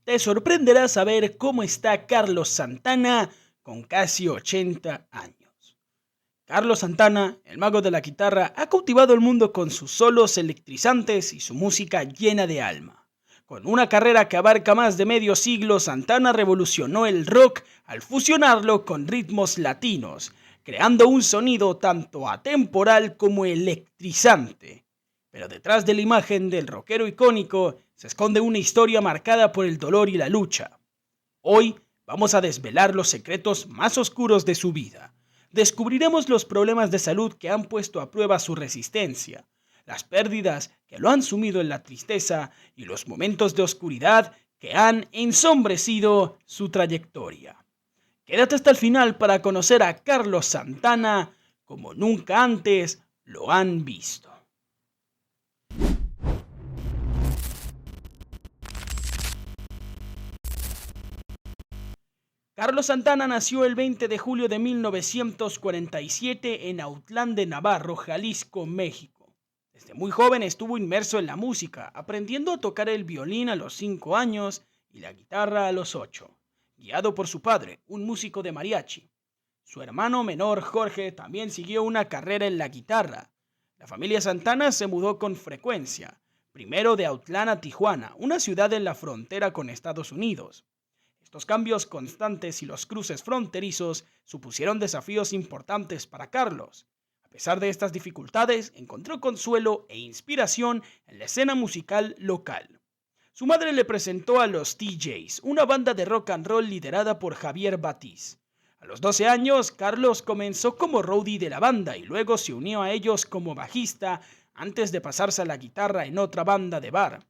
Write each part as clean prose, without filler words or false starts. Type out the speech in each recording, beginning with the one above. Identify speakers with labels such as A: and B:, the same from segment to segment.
A: Te sorprenderá saber cómo está Carlos Santana con casi 80 años. Carlos Santana, el mago de la guitarra, ha cautivado el mundo con sus solos electrizantes y su música llena de alma. Con una carrera que abarca más de medio siglo, Santana revolucionó el rock al fusionarlo con ritmos latinos, creando un sonido tanto atemporal como electrizante. Pero detrás de la imagen del rockero icónico se esconde una historia marcada por el dolor y la lucha. Hoy vamos a desvelar los secretos más oscuros de su vida. Descubriremos los problemas de salud que han puesto a prueba su resistencia, las pérdidas que lo han sumido en la tristeza y los momentos de oscuridad que han ensombrecido su trayectoria. Quédate hasta el final para conocer a Carlos Santana como nunca antes lo han visto. Carlos Santana nació el 20 de julio de 1947 en Autlán de Navarro, Jalisco, México. Desde muy joven estuvo inmerso en la música, aprendiendo a tocar el violín a los 5 años y la guitarra a los 8, guiado por su padre, un músico de mariachi. Su hermano menor, Jorge, también siguió una carrera en la guitarra. La familia Santana se mudó con frecuencia, primero de Autlán a Tijuana, una ciudad en la frontera con Estados Unidos. Estos cambios constantes y los cruces fronterizos supusieron desafíos importantes para Carlos. A pesar de estas dificultades, encontró consuelo e inspiración en la escena musical local. Su madre le presentó a los TJs, una banda de rock and roll liderada por Javier Batiz. A los 12 años, Carlos comenzó como roadie de la banda y luego se unió a ellos como bajista antes de pasarse a la guitarra en otra banda de bar.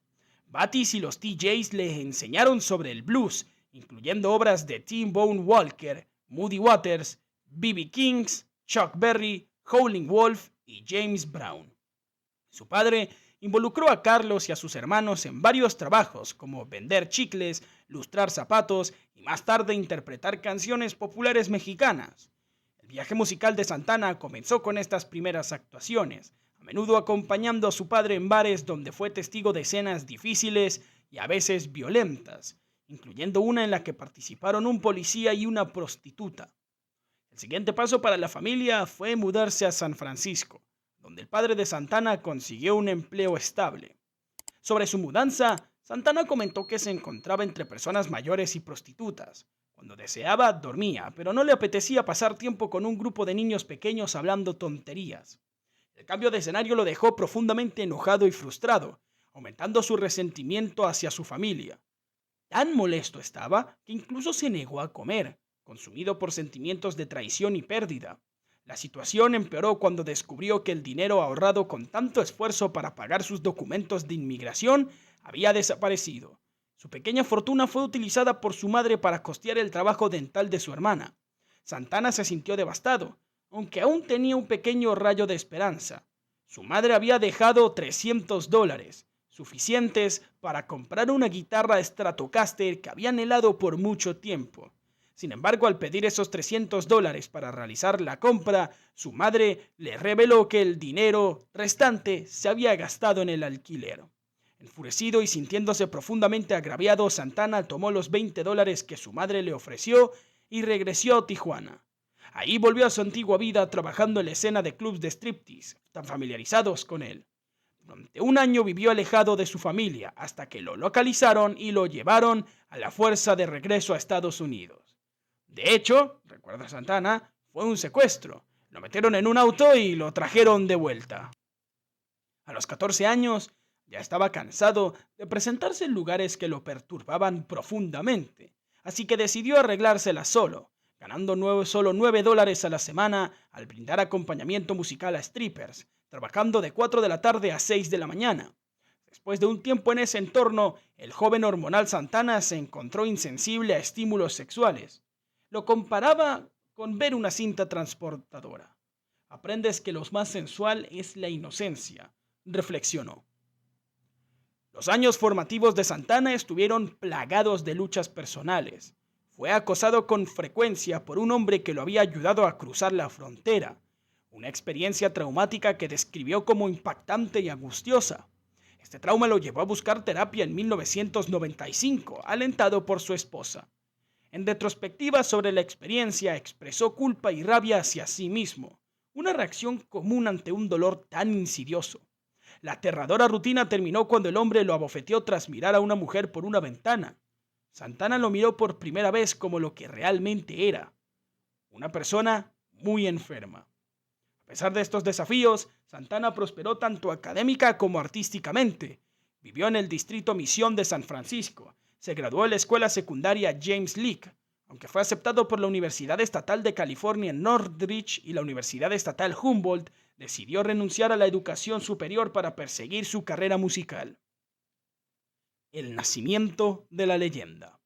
A: Batiz y los TJs le enseñaron sobre el blues, incluyendo obras de Tim Bone Walker, Muddy Waters, B.B. King, Chuck Berry, Howlin' Wolf y James Brown. Su padre involucró a Carlos y a sus hermanos en varios trabajos como vender chicles, lustrar zapatos y más tarde interpretar canciones populares mexicanas. El viaje musical de Santana comenzó con estas primeras actuaciones, a menudo acompañando a su padre en bares donde fue testigo de escenas difíciles y a veces violentas, incluyendo una en la que participaron un policía y una prostituta. El siguiente paso para la familia fue mudarse a San Francisco, donde el padre de Santana consiguió un empleo estable. Sobre su mudanza, Santana comentó que se encontraba entre personas mayores y prostitutas. Cuando deseaba, dormía, pero no le apetecía pasar tiempo con un grupo de niños pequeños hablando tonterías. El cambio de escenario lo dejó profundamente enojado y frustrado, aumentando su resentimiento hacia su familia. Tan molesto estaba que incluso se negó a comer, consumido por sentimientos de traición y pérdida. La situación empeoró cuando descubrió que el dinero ahorrado con tanto esfuerzo para pagar sus documentos de inmigración había desaparecido. Su pequeña fortuna fue utilizada por su madre para costear el trabajo dental de su hermana. Santana se sintió devastado, aunque aún tenía un pequeño rayo de esperanza. Su madre había dejado $300, suficientes para comprar una guitarra Stratocaster que había anhelado por mucho tiempo. Sin embargo, al pedir esos $300 para realizar la compra, su madre le reveló que el dinero restante se había gastado en el alquiler. Enfurecido y sintiéndose profundamente agraviado, Santana tomó los $20 que su madre le ofreció y regresó a Tijuana. Ahí volvió a su antigua vida trabajando en la escena de clubs de striptease, tan familiarizados con él. Durante un año vivió alejado de su familia hasta que lo localizaron y lo llevaron a la fuerza de regreso a Estados Unidos. De hecho, recuerda Santana, fue un secuestro. Lo metieron en un auto y lo trajeron de vuelta. A los 14 años, ya estaba cansado de presentarse en lugares que lo perturbaban profundamente, así que decidió arreglársela solo, ganando solo $9 a la semana al brindar acompañamiento musical a strippers, trabajando de 4 de la tarde a 6 de la mañana. Después de un tiempo en ese entorno, el joven hormonal Santana se encontró insensible a estímulos sexuales. Lo comparaba con ver una cinta transportadora. Aprendes que lo más sensual es la inocencia, reflexionó. Los años formativos de Santana estuvieron plagados de luchas personales. Fue acosado con frecuencia por un hombre que lo había ayudado a cruzar la frontera, una experiencia traumática que describió como impactante y angustiosa. Este trauma lo llevó a buscar terapia en 1995, alentado por su esposa. En retrospectiva sobre la experiencia, expresó culpa y rabia hacia sí mismo, una reacción común ante un dolor tan insidioso. La aterradora rutina terminó cuando el hombre lo abofeteó tras mirar a una mujer por una ventana. Santana lo miró por primera vez como lo que realmente era, una persona muy enferma. A pesar de estos desafíos, Santana prosperó tanto académica como artísticamente. Vivió en el distrito Misión de San Francisco. Se graduó en la escuela secundaria James Lick, aunque fue aceptado por la Universidad Estatal de California en Northridge y la Universidad Estatal Humboldt, decidió renunciar a la educación superior para perseguir su carrera musical. El nacimiento de la leyenda.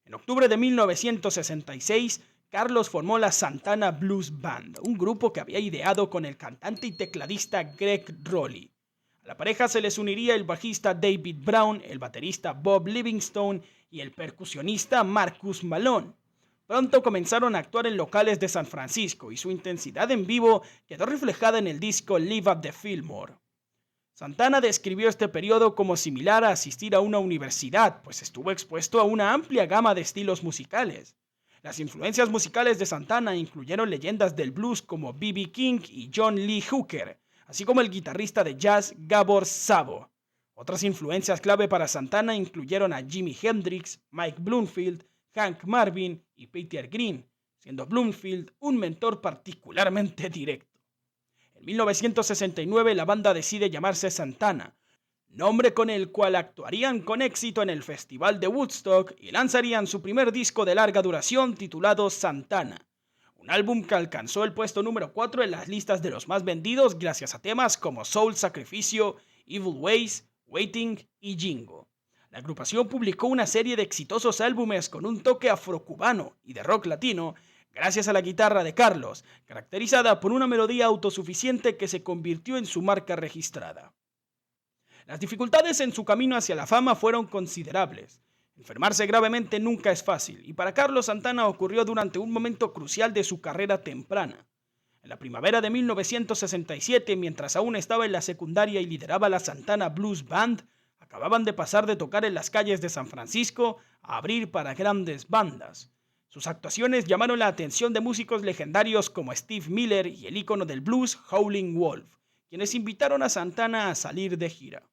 A: En octubre de 1966, Carlos formó la Santana Blues Band, un grupo que había ideado con el cantante y tecladista Greg Rowley. A la pareja se les uniría el bajista David Brown, el baterista Bob Livingstone y el percusionista Marcus Malone. Pronto comenzaron a actuar en locales de San Francisco y su intensidad en vivo quedó reflejada en el disco Live at the Fillmore. Santana describió este periodo como similar a asistir a una universidad, pues estuvo expuesto a una amplia gama de estilos musicales. Las influencias musicales de Santana incluyeron leyendas del blues como B.B. King y John Lee Hooker, así como el guitarrista de jazz Gabor Szabo. Otras influencias clave para Santana incluyeron a Jimi Hendrix, Mike Bloomfield, Hank Marvin y Peter Green, siendo Bloomfield un mentor particularmente directo. En 1969 la banda decide llamarse Santana, nombre con el cual actuarían con éxito en el Festival de Woodstock y lanzarían su primer disco de larga duración titulado Santana, un álbum que alcanzó el puesto número 4 en las listas de los más vendidos gracias a temas como Soul Sacrificio, Evil Ways, Waiting y Jingo. La agrupación publicó una serie de exitosos álbumes con un toque afrocubano y de rock latino, gracias a la guitarra de Carlos, caracterizada por una melodía autosuficiente que se convirtió en su marca registrada. Las dificultades en su camino hacia la fama fueron considerables. Enfermarse gravemente nunca es fácil, y para Carlos Santana ocurrió durante un momento crucial de su carrera temprana. En la primavera de 1967, mientras aún estaba en la secundaria y lideraba la Santana Blues Band, acababan de pasar de tocar en las calles de San Francisco a abrir para grandes bandas. Sus actuaciones llamaron la atención de músicos legendarios como Steve Miller y el ícono del blues Howlin' Wolf, quienes invitaron a Santana a salir de gira.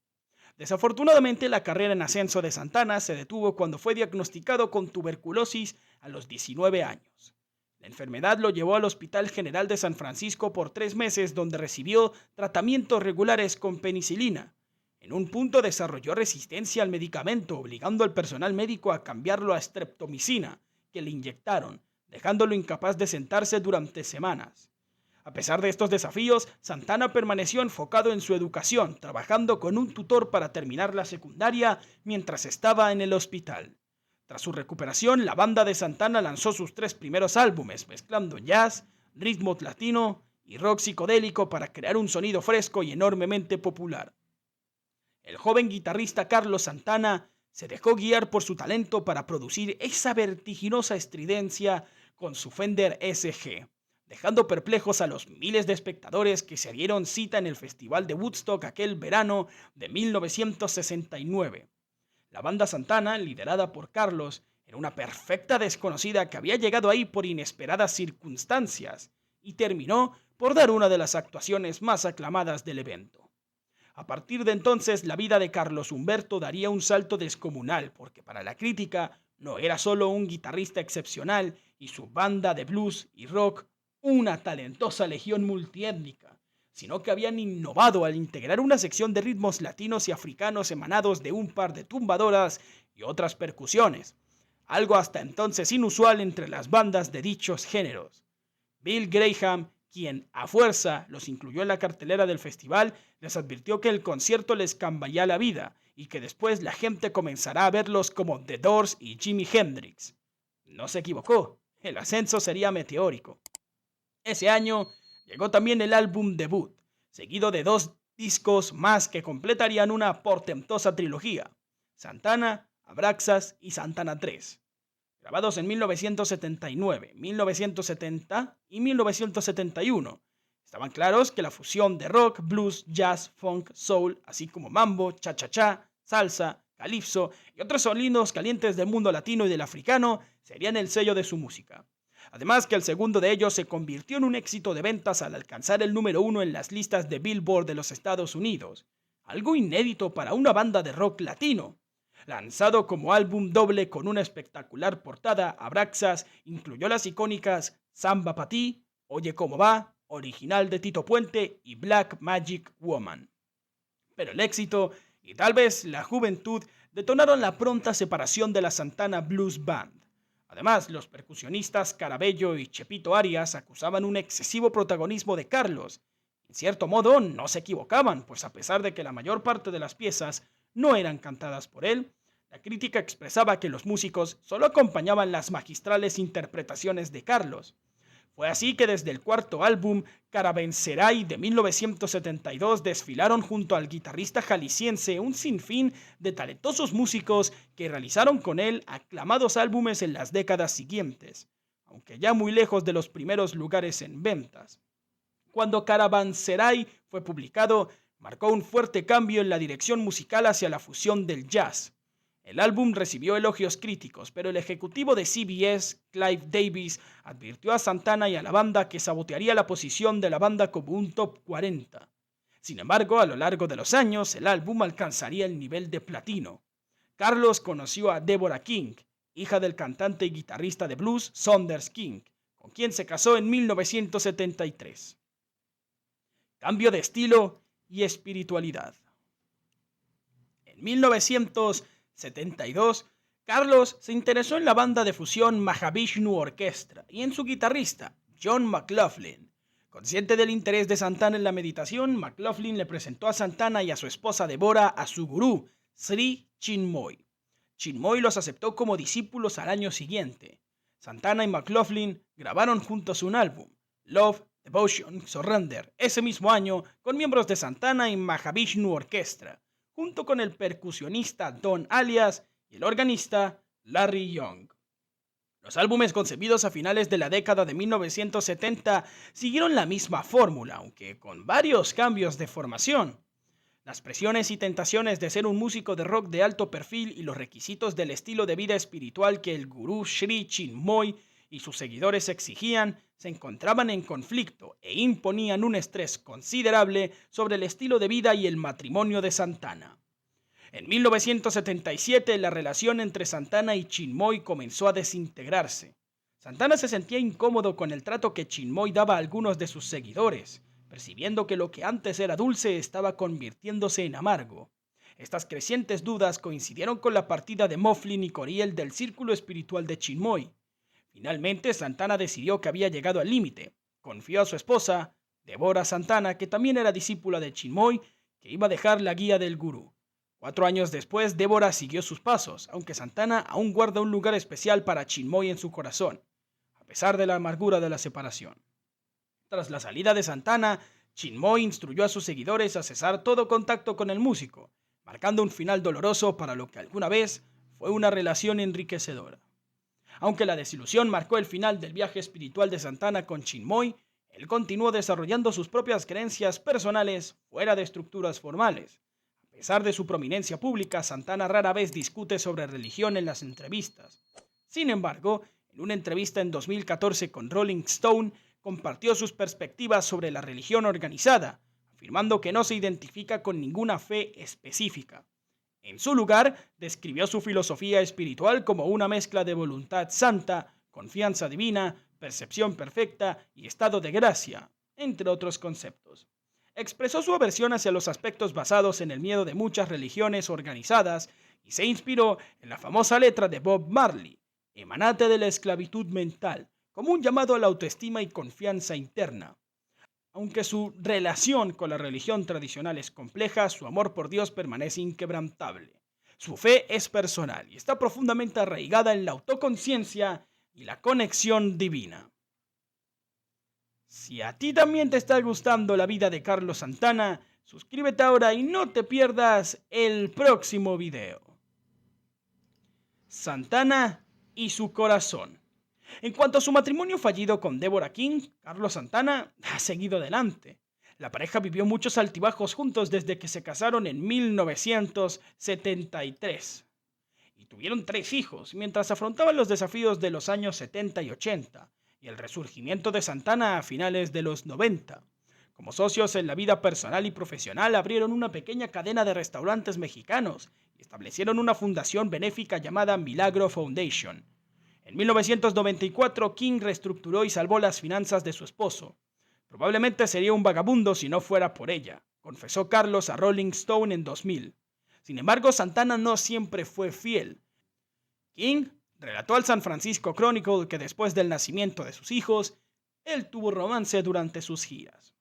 A: Desafortunadamente, la carrera en ascenso de Santana se detuvo cuando fue diagnosticado con tuberculosis a los 19 años. La enfermedad lo llevó al Hospital General de San Francisco por 3 meses, donde recibió tratamientos regulares con penicilina. En un punto desarrolló resistencia al medicamento, obligando al personal médico a cambiarlo a streptomicina, que le inyectaron, dejándolo incapaz de sentarse durante semanas. A pesar de estos desafíos, Santana permaneció enfocado en su educación, trabajando con un tutor para terminar la secundaria mientras estaba en el hospital. Tras su recuperación, la banda de Santana lanzó sus 3 primeros álbumes, mezclando jazz, ritmo latino y rock psicodélico para crear un sonido fresco y enormemente popular. El joven guitarrista Carlos Santana se dejó guiar por su talento para producir esa vertiginosa estridencia con su Fender SG, dejando perplejos a los miles de espectadores que se dieron cita en el Festival de Woodstock aquel verano de 1969. La banda Santana, liderada por Carlos, era una perfecta desconocida que había llegado ahí por inesperadas circunstancias y terminó por dar una de las actuaciones más aclamadas del evento. A partir de entonces, la vida de Carlos Humberto daría un salto descomunal, porque para la crítica no era solo un guitarrista excepcional y su banda de blues y rock una talentosa legión multiétnica, sino que habían innovado al integrar una sección de ritmos latinos y africanos emanados de un par de tumbadoras y otras percusiones, algo hasta entonces inusual entre las bandas de dichos géneros. Bill Graham, quien a fuerza los incluyó en la cartelera del festival, les advirtió que el concierto les cambiaría la vida y que después la gente comenzará a verlos como The Doors y Jimi Hendrix. No se equivocó, el ascenso sería meteórico. Ese año llegó también el álbum debut, seguido de 2 discos más que completarían una portentosa trilogía: Santana, Abraxas y Santana 3. Grabados en 1979, 1970 y 1971, Estaban claros que la fusión de rock, blues, jazz, funk, soul, así como mambo, cha-cha-cha, salsa, calipso y otros sonidos calientes del mundo latino y del africano serían el sello de su música. Además que el segundo de ellos se convirtió en un éxito de ventas al alcanzar el número uno en las listas de Billboard de los Estados Unidos, algo inédito para una banda de rock latino. Lanzado como álbum doble con una espectacular portada, Abraxas incluyó las icónicas Samba Pa' Ti, Oye Cómo Va, original de Tito Puente y Black Magic Woman. Pero el éxito y tal vez la juventud detonaron la pronta separación de la Santana Blues Band. Además, los percusionistas Carabello y Chepito Arias acusaban un excesivo protagonismo de Carlos. En cierto modo, no se equivocaban, pues a pesar de que la mayor parte de las piezas no eran cantadas por él, la crítica expresaba que los músicos solo acompañaban las magistrales interpretaciones de Carlos. Fue así que desde el cuarto álbum, Caravanserai de 1972, desfilaron junto al guitarrista jalisciense un sinfín de talentosos músicos que realizaron con él aclamados álbumes en las décadas siguientes, aunque ya muy lejos de los primeros lugares en ventas. Cuando Caravanserai fue publicado, marcó un fuerte cambio en la dirección musical hacia la fusión del jazz. El álbum recibió elogios críticos, pero el ejecutivo de CBS, Clive Davis, advirtió a Santana y a la banda que sabotearía la posición de la banda como un top 40. Sin embargo, a lo largo de los años, el álbum alcanzaría el nivel de platino. Carlos conoció a Deborah King, hija del cantante y guitarrista de blues Saunders King, con quien se casó en 1973. Cambio de estilo y espiritualidad. En 1972, Carlos se interesó en la banda de fusión Mahavishnu Orchestra y en su guitarrista, John McLaughlin. Consciente del interés de Santana en la meditación, McLaughlin le presentó a Santana y a su esposa Deborah a su gurú, Sri Chinmoy. Chinmoy los aceptó como discípulos al año siguiente. Santana y McLaughlin grabaron juntos un álbum, Love, Devotion, Surrender, ese mismo año, con miembros de Santana y Mahavishnu Orchestra, junto con el percusionista Don Alias y el organista Larry Young. Los álbumes concebidos a finales de la década de 1970 siguieron la misma fórmula, aunque con varios cambios de formación. Las presiones y tentaciones de ser un músico de rock de alto perfil y los requisitos del estilo de vida espiritual que el gurú Sri Chinmoy y sus seguidores exigían se encontraban en conflicto e imponían un estrés considerable sobre el estilo de vida y el matrimonio de Santana. En 1977, la relación entre Santana y Chinmoy comenzó a desintegrarse. Santana se sentía incómodo con el trato que Chinmoy daba a algunos de sus seguidores, percibiendo que lo que antes era dulce estaba convirtiéndose en amargo. Estas crecientes dudas coincidieron con la partida de Moflin y Coriel del círculo espiritual de Chinmoy. Finalmente, Santana decidió que había llegado al límite. Confió a su esposa, Deborah Santana, que también era discípula de Chinmoy, que iba a dejar la guía del gurú. 4 años después, Deborah siguió sus pasos, aunque Santana aún guarda un lugar especial para Chinmoy en su corazón, a pesar de la amargura de la separación. Tras la salida de Santana, Chinmoy instruyó a sus seguidores a cesar todo contacto con el músico, marcando un final doloroso para lo que alguna vez fue una relación enriquecedora. Aunque la desilusión marcó el final del viaje espiritual de Santana con Chinmoy, él continuó desarrollando sus propias creencias personales fuera de estructuras formales. A pesar de su prominencia pública, Santana rara vez discute sobre religión en las entrevistas. Sin embargo, en una entrevista en 2014 con Rolling Stone, compartió sus perspectivas sobre la religión organizada, afirmando que no se identifica con ninguna fe específica. En su lugar, describió su filosofía espiritual como una mezcla de voluntad santa, confianza divina, percepción perfecta y estado de gracia, entre otros conceptos. Expresó su aversión hacia los aspectos basados en el miedo de muchas religiones organizadas y se inspiró en la famosa letra de Bob Marley, emanante de la esclavitud mental, como un llamado a la autoestima y confianza interna. Aunque su relación con la religión tradicional es compleja, su amor por Dios permanece inquebrantable. Su fe es personal y está profundamente arraigada en la autoconciencia y la conexión divina. Si a ti también te está gustando la vida de Carlos Santana, suscríbete ahora y no te pierdas el próximo video. Santana y su corazón. En cuanto a su matrimonio fallido con Deborah King, Carlos Santana ha seguido adelante. La pareja vivió muchos altibajos juntos desde que se casaron en 1973 y tuvieron 3 hijos, mientras afrontaban los desafíos de los años 70 y 80 y el resurgimiento de Santana a finales de los 90. Como socios en la vida personal y profesional, abrieron una pequeña cadena de restaurantes mexicanos y establecieron una fundación benéfica llamada Milagro Foundation. En 1994, King reestructuró y salvó las finanzas de su esposo. Probablemente sería un vagabundo si no fuera por ella, confesó Carlos a Rolling Stone en 2000. Sin embargo, Santana no siempre fue fiel. King relató al San Francisco Chronicle que después del nacimiento de sus hijos, él tuvo romance durante sus giras.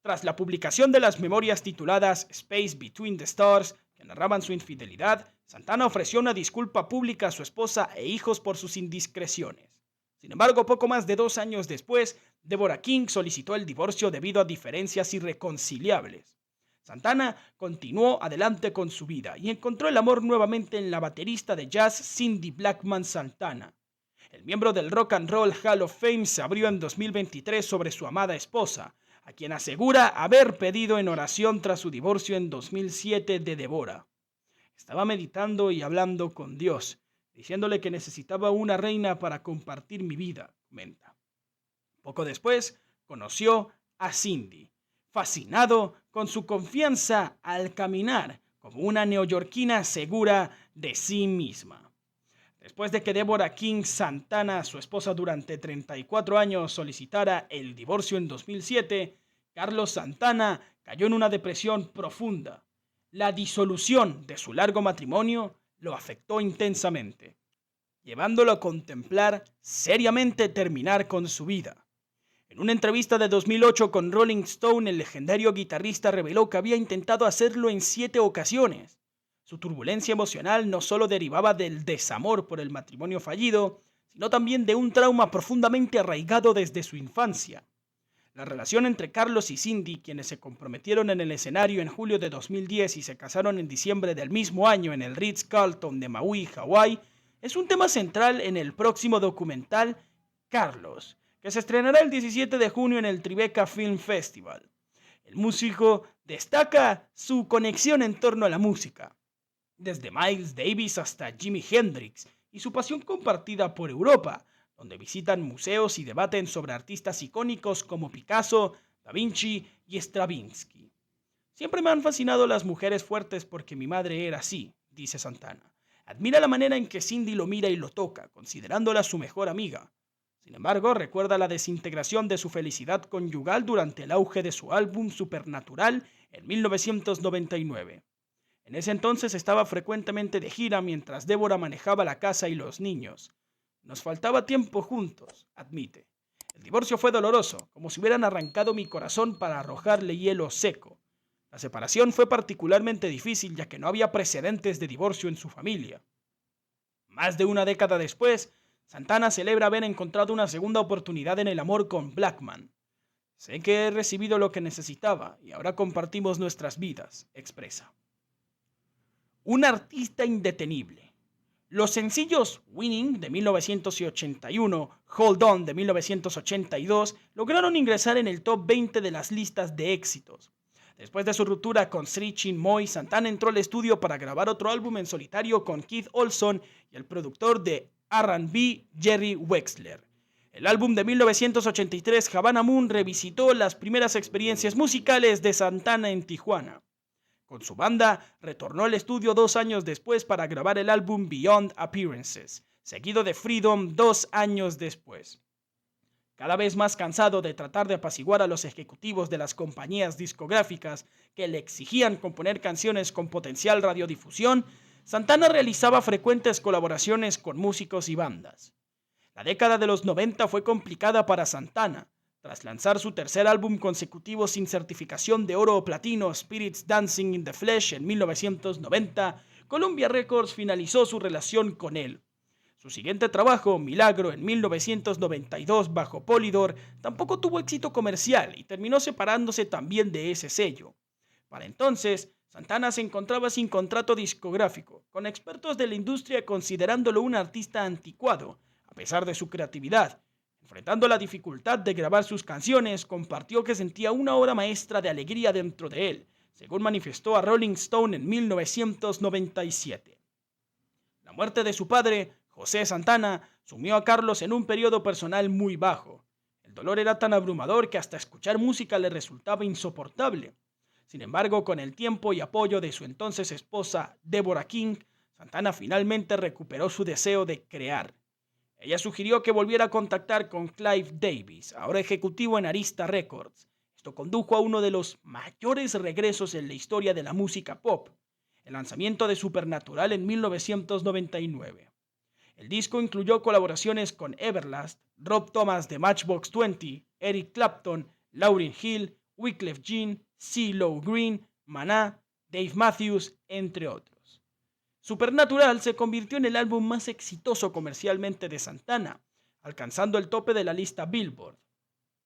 A: Tras la publicación de las memorias tituladas Space Between the Stars, que narraban su infidelidad, Santana ofreció una disculpa pública a su esposa e hijos por sus indiscreciones. Sin embargo, poco más de 2 años después, Deborah King solicitó el divorcio debido a diferencias irreconciliables. Santana continuó adelante con su vida y encontró el amor nuevamente en la baterista de jazz Cindy Blackman Santana. El miembro del Rock and Roll Hall of Fame se abrió en 2023 sobre su amada esposa, a quien asegura haber pedido en oración tras su divorcio en 2007 de Deborah. Estaba meditando y hablando con Dios, diciéndole que necesitaba una reina para compartir mi vida, comenta. Poco después, conoció a Cindy, fascinado con su confianza al caminar como una neoyorquina segura de sí misma. Después de que Deborah King Santana, su esposa durante 34 años, solicitara el divorcio en 2007, Carlos Santana cayó en una depresión profunda. La disolución de su largo matrimonio lo afectó intensamente, llevándolo a contemplar seriamente terminar con su vida. En una entrevista de 2008 con Rolling Stone, el legendario guitarrista reveló que había intentado hacerlo en 7 ocasiones. Su turbulencia emocional no solo derivaba del desamor por el matrimonio fallido, sino también de un trauma profundamente arraigado desde su infancia. La relación entre Carlos y Cindy, quienes se comprometieron en el escenario en julio de 2010 y se casaron en diciembre del mismo año en el Ritz-Carlton de Maui, Hawái, es un tema central en el próximo documental Carlos, que se estrenará el 17 de junio en el Tribeca Film Festival. El músico destaca su conexión en torno a la música, desde Miles Davis hasta Jimi Hendrix, y su pasión compartida por Europa, donde visitan museos y debaten sobre artistas icónicos como Picasso, Da Vinci y Stravinsky. Siempre me han fascinado las mujeres fuertes porque mi madre era así, dice Santana. Admira la manera en que Cindy lo mira y lo toca, considerándola su mejor amiga. Sin embargo, recuerda la desintegración de su felicidad conyugal durante el auge de su álbum Supernatural en 1999. En ese entonces estaba frecuentemente de gira mientras Deborah manejaba la casa y los niños. Nos faltaba tiempo juntos, admite. El divorcio fue doloroso, como si hubieran arrancado mi corazón para arrojarle hielo seco. La separación fue particularmente difícil ya que no había precedentes de divorcio en su familia. Más de una década después, Santana celebra haber encontrado una segunda oportunidad en el amor con Blackman. Sé que he recibido lo que necesitaba y ahora compartimos nuestras vidas, expresa. Un artista indetenible. Los sencillos Winning de 1981, Hold On de 1982 lograron ingresar en el top 20 de las listas de éxitos. Después de su ruptura con Sri Chinmoy, Santana entró al estudio para grabar otro álbum en solitario con Keith Olson y el productor de R&B Jerry Wexler. El álbum de 1983, Havana Moon, revisitó las primeras experiencias musicales de Santana en Tijuana. Con su banda, retornó al estudio 2 años después para grabar el álbum Beyond Appearances, seguido de Freedom 2 años después. Cada vez más cansado de tratar de apaciguar a los ejecutivos de las compañías discográficas que le exigían componer canciones con potencial radiodifusión, Santana realizaba frecuentes colaboraciones con músicos y bandas. La década de los 90 fue complicada para Santana. Tras lanzar su tercer álbum consecutivo sin certificación de oro o platino, Spirits Dancing in the Flesh, en 1990, Columbia Records finalizó su relación con él. Su siguiente trabajo, Milagro, en 1992 bajo Polydor, tampoco tuvo éxito comercial y terminó separándose también de ese sello. Para entonces, Santana se encontraba sin contrato discográfico, con expertos de la industria considerándolo un artista anticuado, a pesar de su creatividad. Enfrentando la dificultad de grabar sus canciones, compartió que sentía una obra maestra de alegría dentro de él, según manifestó a Rolling Stone en 1997. La muerte de su padre, José Santana, sumió a Carlos en un periodo personal muy bajo. El dolor era tan abrumador que hasta escuchar música le resultaba insoportable. Sin embargo, con el tiempo y apoyo de su entonces esposa, Deborah King, Santana finalmente recuperó su deseo de crear. Ella sugirió que volviera a contactar con Clive Davis, ahora ejecutivo en Arista Records. Esto condujo a uno de los mayores regresos en la historia de la música pop, el lanzamiento de Supernatural en 1999. El disco incluyó colaboraciones con Everlast, Rob Thomas de Matchbox 20, Eric Clapton, Lauryn Hill, Wyclef Jean, CeeLo Green, Maná, Dave Matthews, entre otros. Supernatural se convirtió en el álbum más exitoso comercialmente de Santana, alcanzando el tope de la lista Billboard,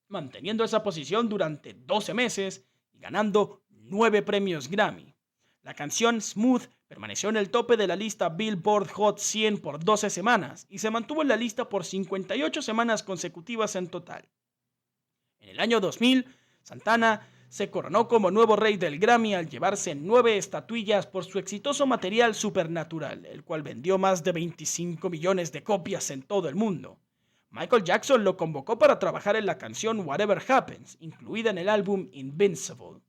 A: manteniendo esa posición durante 12 meses y ganando 9 premios Grammy. La canción Smooth permaneció en el tope de la lista Billboard Hot 100 por 12 semanas y se mantuvo en la lista por 58 semanas consecutivas en total. En el año 2000, Santana se coronó como nuevo rey del Grammy al llevarse 9 estatuillas por su exitoso material Supernatural, el cual vendió más de 25 millones de copias en todo el mundo. Michael Jackson lo convocó para trabajar en la canción Whatever Happens, incluida en el álbum Invincible.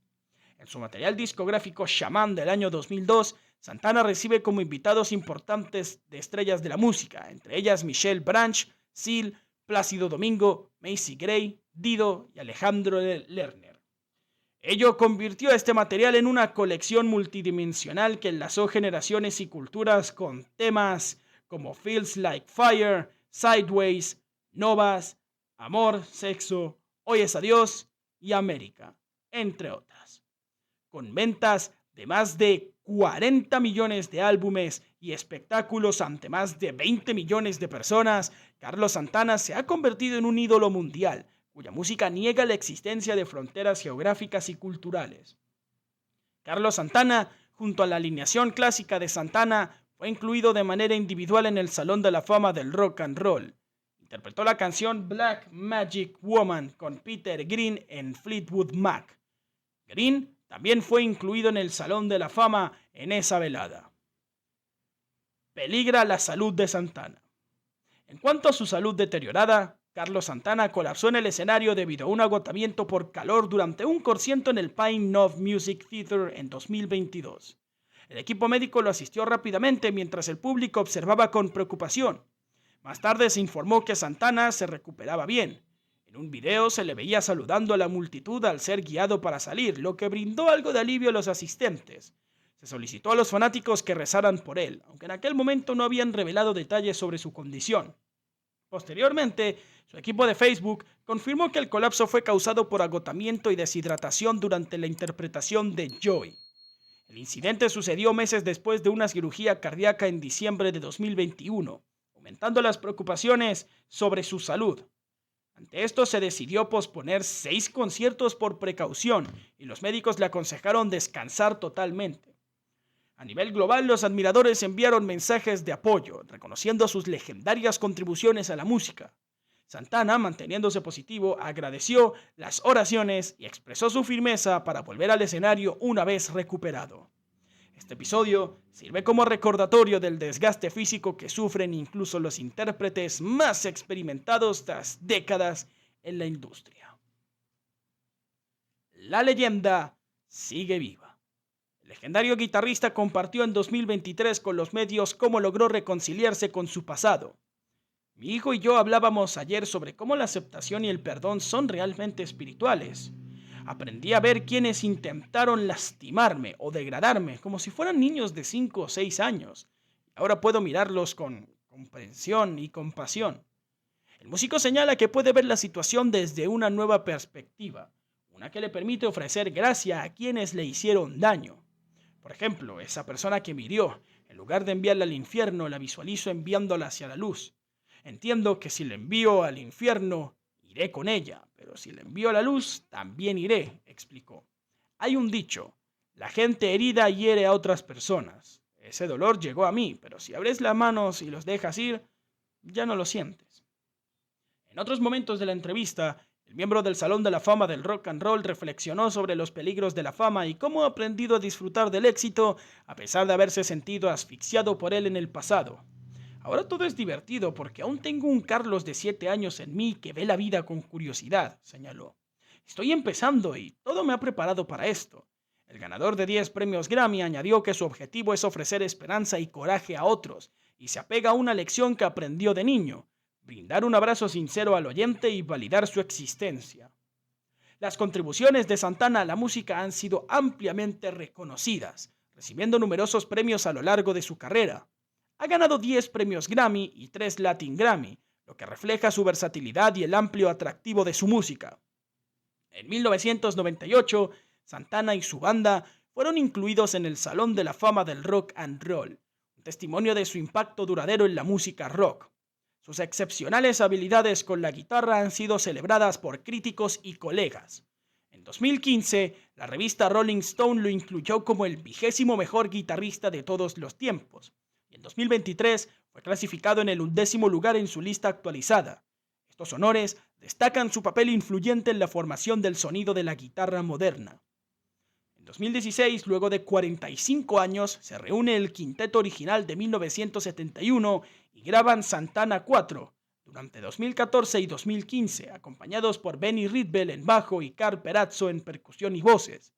A: En su material discográfico Shaman del año 2002, Santana recibe como invitados importantes de estrellas de la música, entre ellas Michelle Branch, Seal, Plácido Domingo, Macy Gray, Dido y Alejandro Lerner. Ello convirtió este material en una colección multidimensional que enlazó generaciones y culturas con temas como Feels Like Fire, Sideways, Novas, Amor, Sexo, Hoy es Adiós y América, entre otras. Con ventas de más de 40 millones de álbumes y espectáculos ante más de 20 millones de personas, Carlos Santana se ha convertido en un ídolo mundial, cuya música niega la existencia de fronteras geográficas y culturales. Carlos Santana, junto a la alineación clásica de Santana, fue incluido de manera individual en el Salón de la Fama del Rock and Roll. Interpretó la canción Black Magic Woman con Peter Green en Fleetwood Mac. Green también fue incluido en el Salón de la Fama en esa velada. Peligra la salud de Santana. En cuanto a su salud deteriorada, Carlos Santana colapsó en el escenario debido a un agotamiento por calor durante un concierto en el Pine Knob Music Theater en 2022. El equipo médico lo asistió rápidamente mientras el público observaba con preocupación. Más tarde se informó que Santana se recuperaba bien. En un video se le veía saludando a la multitud al ser guiado para salir, lo que brindó algo de alivio a los asistentes. Se solicitó a los fanáticos que rezaran por él, aunque en aquel momento no habían revelado detalles sobre su condición. Posteriormente, su equipo de Facebook confirmó que el colapso fue causado por agotamiento y deshidratación durante la interpretación de Joy. El incidente sucedió meses después de una cirugía cardíaca en diciembre de 2021, aumentando las preocupaciones sobre su salud. Ante esto se decidió posponer 6 conciertos por precaución y los médicos le aconsejaron descansar totalmente. A nivel global, los admiradores enviaron mensajes de apoyo, reconociendo sus legendarias contribuciones a la música. Santana, manteniéndose positivo, agradeció las oraciones y expresó su firmeza para volver al escenario una vez recuperado. Este episodio sirve como recordatorio del desgaste físico que sufren incluso los intérpretes más experimentados tras décadas en la industria. La leyenda sigue viva. El legendario guitarrista compartió en 2023 con los medios cómo logró reconciliarse con su pasado. Mi hijo y yo hablábamos ayer sobre cómo la aceptación y el perdón son realmente espirituales. Aprendí a ver quienes intentaron lastimarme o degradarme como si fueran niños de 5 o 6 años. Ahora puedo mirarlos con comprensión y compasión. El músico señala que puede ver la situación desde una nueva perspectiva, una que le permite ofrecer gracia a quienes le hicieron daño. Por ejemplo, esa persona que me hirió, en lugar de enviarla al infierno, la visualizo enviándola hacia la luz. Entiendo que si la envío al infierno, iré con ella, pero si la envío a la luz, también iré, explicó. Hay un dicho, la gente herida hiere a otras personas. Ese dolor llegó a mí, pero si abres las manos y los dejas ir, ya no lo sientes. En otros momentos de la entrevista, el miembro del Salón de la Fama del Rock and Roll reflexionó sobre los peligros de la fama y cómo ha aprendido a disfrutar del éxito a pesar de haberse sentido asfixiado por él en el pasado. Ahora todo es divertido porque aún tengo un Carlos de 7 años en mí que ve la vida con curiosidad, señaló. Estoy empezando y todo me ha preparado para esto. El ganador de 10 premios Grammy añadió que su objetivo es ofrecer esperanza y coraje a otros, y se apega a una lección que aprendió de niño: brindar un abrazo sincero al oyente y validar su existencia. Las contribuciones de Santana a la música han sido ampliamente reconocidas, recibiendo numerosos premios a lo largo de su carrera. Ha ganado 10 premios Grammy y 3 Latin Grammy, lo que refleja su versatilidad y el amplio atractivo de su música. En 1998, Santana y su banda fueron incluidos en el Salón de la Fama del Rock and Roll, un testimonio de su impacto duradero en la música rock. Sus excepcionales habilidades con la guitarra han sido celebradas por críticos y colegas. En 2015, la revista Rolling Stone lo incluyó como el 20º mejor guitarrista de todos los tiempos. Y en 2023 fue clasificado en el 11º lugar en su lista actualizada. Estos honores destacan su papel influyente en la formación del sonido de la guitarra moderna. En 2016, luego de 45 años, se reúne el quinteto original de 1971 y graban Santana 4 durante 2014 y 2015, acompañados por Benny Ridbell en bajo y Carl Perazzo en percusión y voces.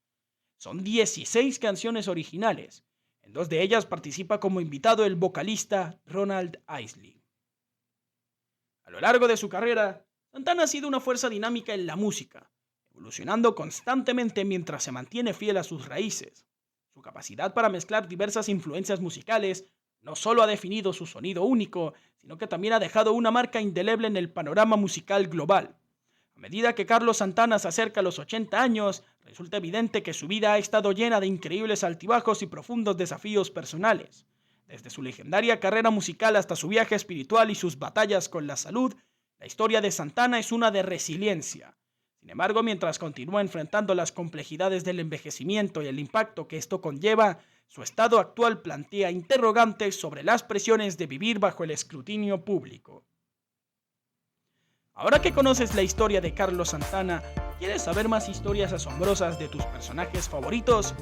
A: Son 16 canciones originales. En 2 de ellas participa como invitado el vocalista Ronald Isley. A lo largo de su carrera, Santana ha sido una fuerza dinámica en la música, evolucionando constantemente mientras se mantiene fiel a sus raíces. Su capacidad para mezclar diversas influencias musicales no solo ha definido su sonido único, sino que también ha dejado una marca indeleble en el panorama musical global. A medida que Carlos Santana se acerca a los 80 años, resulta evidente que su vida ha estado llena de increíbles altibajos y profundos desafíos personales. Desde su legendaria carrera musical hasta su viaje espiritual y sus batallas con la salud, la historia de Santana es una de resiliencia. Sin embargo, mientras continúa enfrentando las complejidades del envejecimiento y el impacto que esto conlleva, su estado actual plantea interrogantes sobre las presiones de vivir bajo el escrutinio público. Ahora que conoces la historia de Carlos Santana, ¿quieres saber más historias asombrosas de tus personajes favoritos?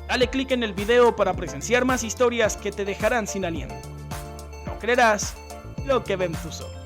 A: Dale clic en el video para presenciar más historias que te dejarán sin aliento. No creerás lo que ven tus ojos.